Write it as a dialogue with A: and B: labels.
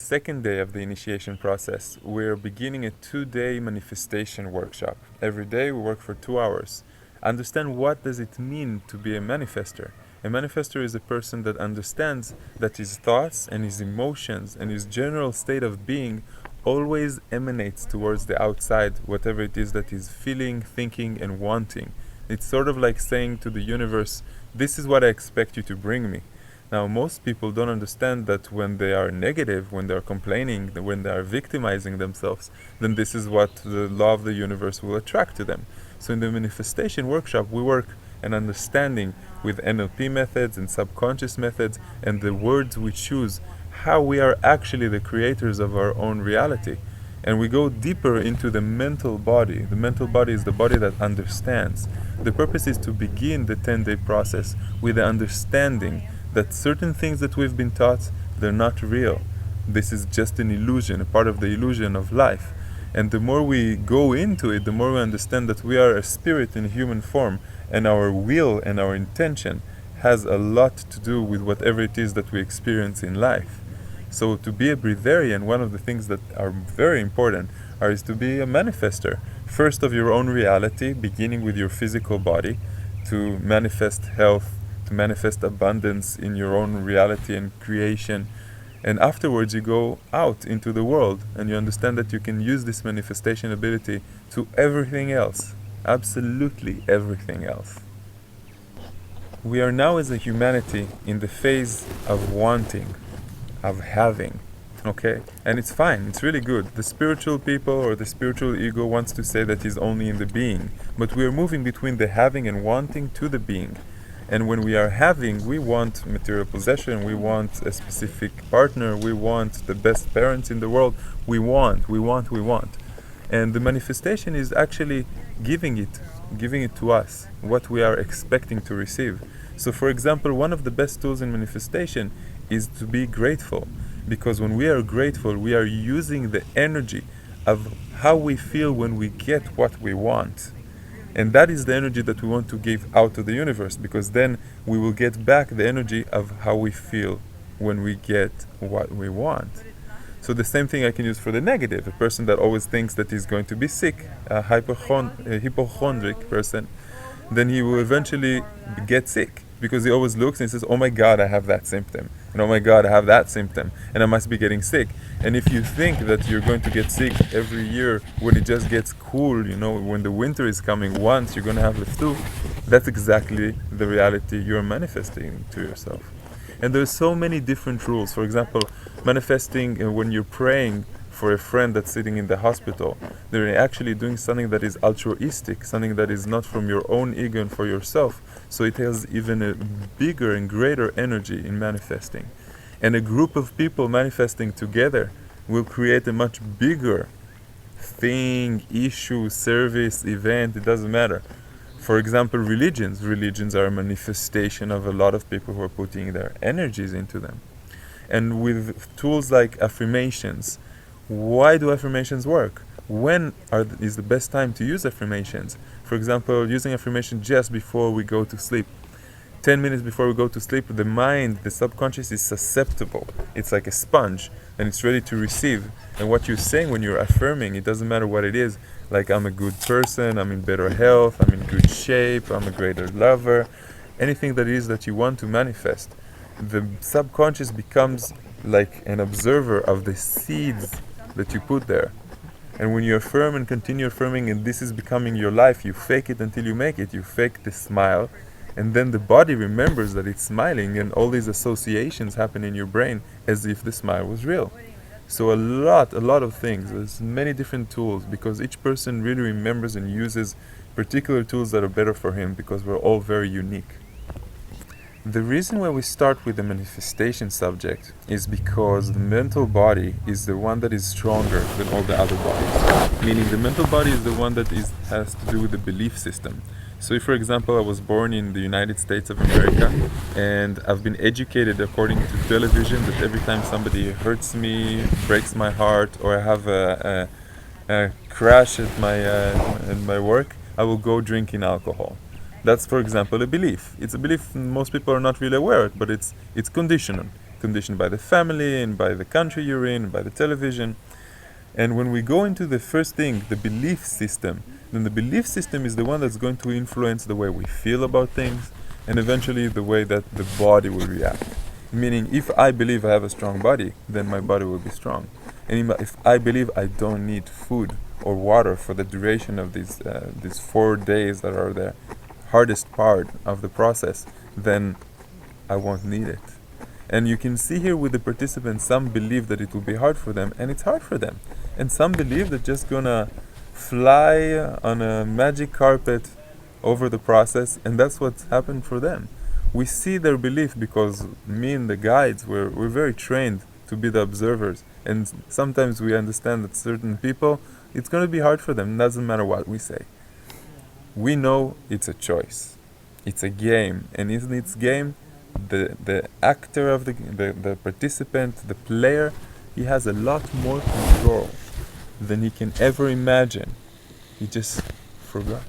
A: Second day of the initiation process, we're beginning a 2-day manifestation workshop. Every day we work for 2 hours. Understand what does it mean to be a manifester. A manifester is a person that understands that his thoughts and his emotions and his general state of being always emanates towards the outside, whatever it is that he's feeling, thinking, and wanting. It's sort of like saying to the universe, this is what I expect you to bring me. Now, most people don't understand that when they are negative, when they are complaining, when they are victimizing themselves, then this is what the law of the universe will attract to them. So in the manifestation workshop, we work an understanding with NLP methods and subconscious methods and the words we choose, how we are actually the creators of our own reality. And we go deeper into the mental body. The mental body is the body that understands. The purpose is to begin the 10-day process with the understanding that certain things that we've been taught, they're not real. This is just an illusion, a part of the illusion of life. And the more we go into it, the more we understand that we are a spirit in human form, and our will and our intention has a lot to do with whatever it is that we experience in life. So to be a breatharian, one of the things that are very important is to be a manifester. First of your own reality, beginning with your physical body, to manifest health, to manifest abundance in your own reality and creation. And afterwards you go out into the world and you understand that you can use this manifestation ability to everything else. Absolutely everything else. We are now as a humanity in the phase of wanting, of having. Okay? And it's fine, it's really good. The spiritual people or the spiritual ego wants to say that he's only in the being. But we are moving between the having and wanting to the being. And when we are having, we want material possession, we want a specific partner, we want the best parents in the world, we want. And the manifestation is actually giving it to us, what we are expecting to receive. So for example, one of the best tools in manifestation is to be grateful. Because when we are grateful, we are using the energy of how we feel when we get what we want. And that is the energy that we want to give out to the universe, because then we will get back the energy of how we feel when we get what we want. So the same thing I can use for the negative. A person that always thinks that he's going to be sick, a hypochondric person, then he will eventually get sick, because he always looks and says, oh my God, I have that symptom. And oh my God, I have that symptom. And I must be getting sick. And if you think that you're going to get sick every year when it just gets cool, when the winter is coming, once you're going to have the flu, that's exactly the reality you're manifesting to yourself. And there's so many different rules. For example, manifesting when you're praying for a friend that's sitting in the hospital, they're actually doing something that is altruistic, something that is not from your own ego and for yourself. So it has even a bigger and greater energy in manifesting. And a group of people manifesting together will create a much bigger thing, issue, service, event, it doesn't matter. For example, religions are a manifestation of a lot of people who are putting their energies into them. And with tools like affirmations, why do affirmations work? When is the best time to use affirmations? For example, using affirmation just before we go to sleep. 10 minutes before we go to sleep, the mind, the subconscious is susceptible. It's like a sponge, and it's ready to receive. And what you're saying when you're affirming, it doesn't matter what it is, like I'm a good person, I'm in better health, I'm in good shape, I'm a greater lover, anything that it is that you want to manifest. The subconscious becomes like an observer of the seeds that you put there. And when you affirm and continue affirming, and this is becoming your life, you fake it until you make it. You fake the smile, and then the body remembers that it's smiling, and all these associations happen in your brain as if the smile was real. So a lot of things. There's many different tools, because each person really remembers and uses particular tools that are better for him, because we're all very unique. The reason why we start with the manifestation subject is because the mental body is the one that is stronger than all the other bodies. Meaning the mental body is the one that has to do with the belief system. So if, for example, I was born in the United States of America and I've been educated according to television that every time somebody hurts me, breaks my heart, or I have a crash at my work, I will go drinking alcohol. That's, for example, a belief. It's a belief most people are not really aware of, but it's conditional. conditioned by the family and by the country you're in, and by the television. And when we go into the first thing, the belief system, then the belief system is the one that's going to influence the way we feel about things, and eventually the way that the body will react. Meaning, if I believe I have a strong body, then my body will be strong. And if I believe I don't need food or water for the duration of these 4 days that are the hardest part of the process, then I won't need it. And you can see here with the participants, some believe that it will be hard for them, and it's hard for them. And some believe they're just gonna fly on a magic carpet over the process, and that's what's happened for them. We see their belief because me and the guides, we're very trained to be the observers, and sometimes we understand that certain people, it's going to be hard for them, doesn't matter what we say. We know it's a choice, it's a game, and in its game, the actor of the participant, the player, he has a lot more control than he can ever imagine. He just forgot.